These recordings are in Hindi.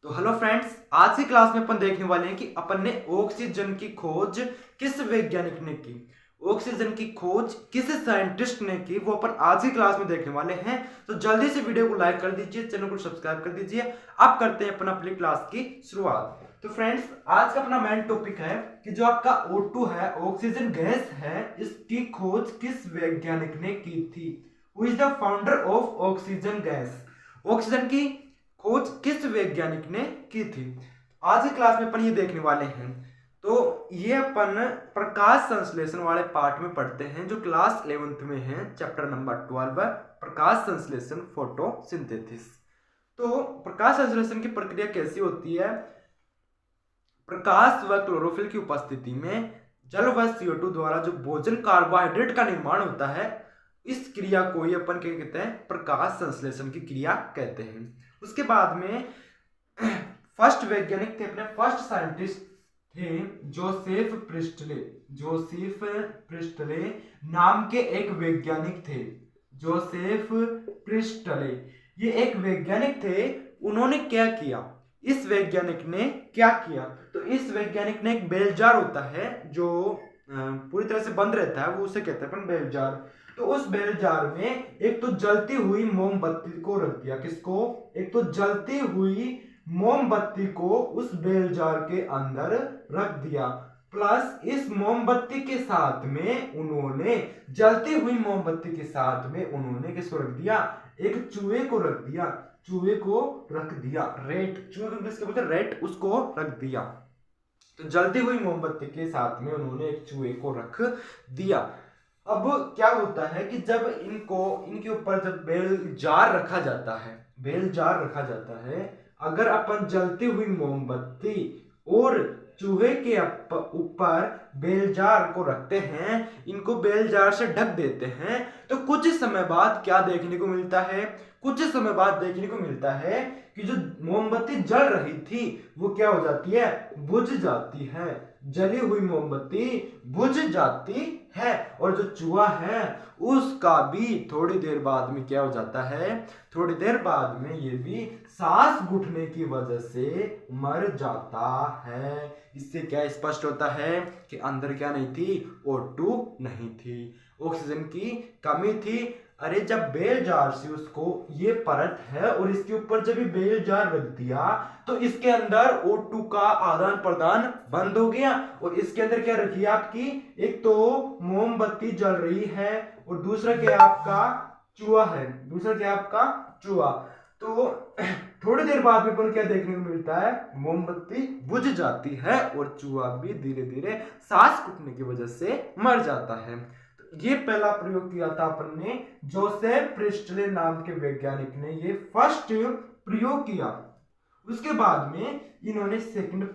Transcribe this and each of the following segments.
तो हेलो फ्रेंड्स, आज की क्लास में अपन देखने वाले हैं कि अपन ने ऑक्सीजन की खोज किस वैज्ञानिक ने की। ऑक्सीजन की खोज किस साइंटिस्ट ने की वो अपन आज की क्लास में देखने वाले हैं। तो जल्दी से वीडियो को लाइक कर दीजिए, चैनल को सब्सक्राइब कर दीजिए। अब करते हैं अपन अपनी क्लास की शुरुआत। तो फ्रेंड्स, आज का अपना मेन टॉपिक है कि जो आपका O2 है, ऑक्सीजन गैस है, इसकी खोज किस वैज्ञानिक ने की थी। Who is the founder of oxygen gas. Oxygen की खोज किस वैज्ञानिक ने की थी, आज की क्लास में अपन ये देखने वाले हैं। तो ये अपन प्रकाश संश्लेषण वाले पार्ट में पढ़ते हैं जो क्लास 11th में है, चैप्टर नंबर 12 प्रकाश संश्लेषण फोटोसिंथेसिस। तो प्रकाश संश्लेषण की प्रक्रिया कैसी होती है। प्रकाश व क्लोरोफिल की उपस्थिति में जल व CO2 द्वारा जो भोजन कार्बोहाइड्रेट का निर्माण होता है, इस क्रिया को ही अपन क्या कहते हैं, प्रकाश संश्लेषण की क्रिया कहते हैं। उसके बाद में फर्स्ट वैज्ञानिक थे, अपने फर्स्ट साइंटिस्ट थे जोसेफ प्रिस्टले। जोसेफ प्रिस्टले नाम के एक वैज्ञानिक थे। जोसेफ प्रिस्टले ये एक वैज्ञानिक थे। उन्होंने क्या किया, इस वैज्ञानिक ने क्या किया, तो इस वैज्ञानिक ने एक बेल जार होता है जो पूरी तरह से बंद रहता है, वो उसे कहते हैं अपन बेल जार। तो उस बेल जार में एक तो जलती हुई मोमबत्ती को रख दिया। किसको, एक तो जलती हुई मोमबत्ती को उस बेल जार के अंदर रख दिया, प्लस इस मोमबत्ती के साथ में उन्होंने जलती हुई मोमबत्ती के साथ में उन्होंने किसको रख दिया, एक चूहे को रख दिया। चूहे को रख दिया, रेट, चूहे को किसके बोलते हैं, रेट, उसको रख दिया। तो जलती हुई मोमबत्ती के साथ में उन्होंने एक चूहे को रख दिया। अब क्या होता है कि जब इनके ऊपर जब बेल जार रखा जाता है, बेल जार रखा जाता है, अगर अपन जलती हुई मोमबत्ती और चूहे के ऊपर बेल जार को रखते हैं, इनको बेल जार से ढक देते हैं, तो कुछ समय बाद क्या देखने को मिलता है, कुछ समय बाद देखने को मिलता है कि जो मोमबत्ती जल रही थी वो क्या हो जाती है, बुझ जाती है। जली हुई मोमबत्ती बुझ जाती है और जो चूहा है उसका भी थोड़ी देर बाद में क्या हो जाता है, थोड़ी देर बाद में ये भी सांस घुटने की वजह से मर जाता है। इससे क्या स्पष्ट होता है कि अंदर क्या नहीं थी, O2 नहीं थी, ऑक्सीजन की कमी थी। अरे जब बेल जार से उसको ये परत है और इसके ऊपर जब ये बेल जार रख दिया तो इसके अंदर O2 का आदान प्रदान बंद हो गया और इसके अंदर क्या रखी है आपकी, एक तो मोमबत्ती जल रही है और दूसरा क्या आपका चूहा है, दूसरा क्या आपका चूहा। तो थोड़ी देर बाद में अपन क्या देखने को मिलता है, मोमबत्ती बुझ जाती है और चूहा भी धीरे धीरे सांस घुटने की वजह से मर जाता है। ये पहला प्रयोग किया था अपन ने, जोसेफ प्रिस्टले नाम के वैज्ञानिक ने ये फर्स्ट प्रयोग किया। उसके बाद में इन्होंने सेकंड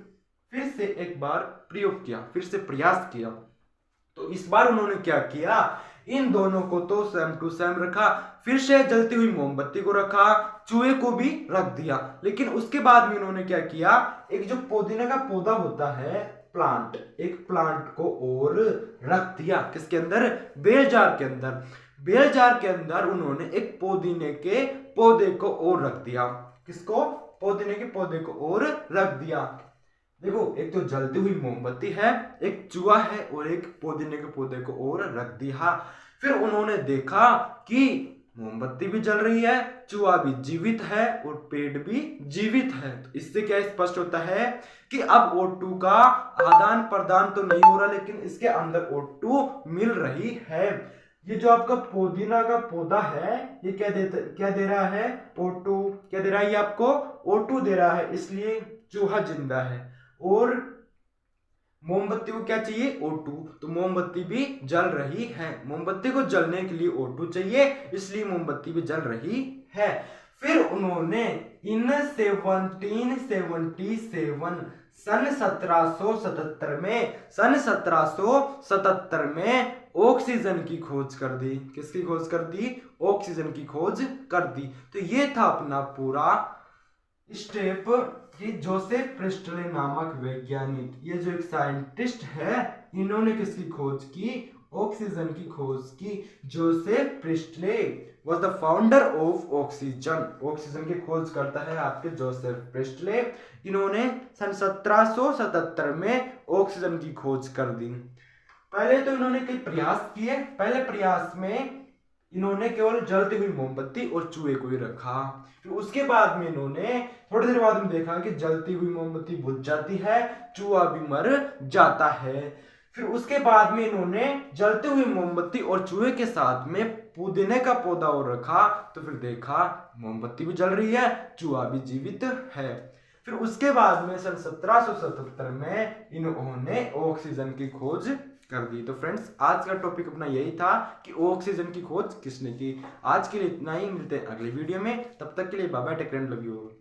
फिर से एक बार प्रयोग किया, फिर से प्रयास किया। तो इस बार उन्होंने क्या किया, इन दोनों को तो सेम टू सेम रखा, फिर से जलती हुई मोमबत्ती को रखा, चूहे को भी रख दिया। लेकिन उसके बाद में उन्होंने क्या किया, एक जो पुदीना का पौधा होता है, प्लांट, एक प्लांट को और रख दिया। किसके अंदर, बेल जार के अंदर। बेल जार के अंदर उन्होंने एक पुदीने के पौधे को और रख दिया। किसको, पुदीने के पौधे को और रख दिया। देखो, एक तो जलती हुई मोमबत्ती है, एक चूहा है और एक पुदीने के पौधे को और रख दिया। फिर उन्होंने देखा कि मोमबत्ती भी जल रही है, चूहा भी जीवित है और पेड़ भी जीवित है। तो इससे क्या स्पष्ट होता है कि अब O2 का आदान प्रदान तो नहीं हो रहा, लेकिन इसके अंदर O2 मिल रही है। ये जो आपका पुदीना का पौधा है, ये क्या दे रहा है, O2 क्या दे रहा है, ये आपको O2 दे रहा है, इसलिए चूहा जिंदा है। और मोमबत्ती को क्या चाहिए, O2, तो मोमबत्ती भी जल रही है। मोमबत्ती को जलने के लिए O2 चाहिए, इसलिए मोमबत्ती भी जल रही है। फिर उन्होंने इन 1777 सन 1777 में ऑक्सीजन की खोज कर दी। किसकी खोज कर दी, ऑक्सीजन की खोज कर दी। तो ये था अपना पूरा स्टेप कि जोसेफ प्रिस्टले नामक वैज्ञानिक, ये जो एक साइंटिस्ट है, इन्होंने किसकी खोज की, ऑक्सीजन की खोज की। Joseph Presley was the founder of oxygen. Oxygen की खोज करता है आपके जोसेफ प्रिस्टले। इन्होंने सन 1777 में ऑक्सीजन की खोज कर दी। पहले तो इन्होंने कई प्रयास किए। पहले प्रयास में इन्होंने केवल जलती हुई मोमबत्ती और चूहे को ही रखा। फिर उसके बाद में इन्होंने थोड़ी देर बाद में देखा कि जलती हुई मोमबत्ती बुझ जाती है, चूहा भी मर जाता है। फिर उसके बाद में इन्होंने जलती हुई मोमबत्ती और चूहे के साथ में पुदीने का पौधा और रखा, तो फिर देखा मोमबत्ती भी जल रही है, चूहा भी जीवित है। फिर उसके बाद में सन 1777 में इन्होंने ऑक्सीजन की खोज कर दी। तो फ्रेंड्स, आज का टॉपिक अपना यही था कि ऑक्सीजन की खोज किसने की। आज के लिए इतना ही, मिलते हैं अगले वीडियो में। तब तक के लिए bye bye, take care and love you.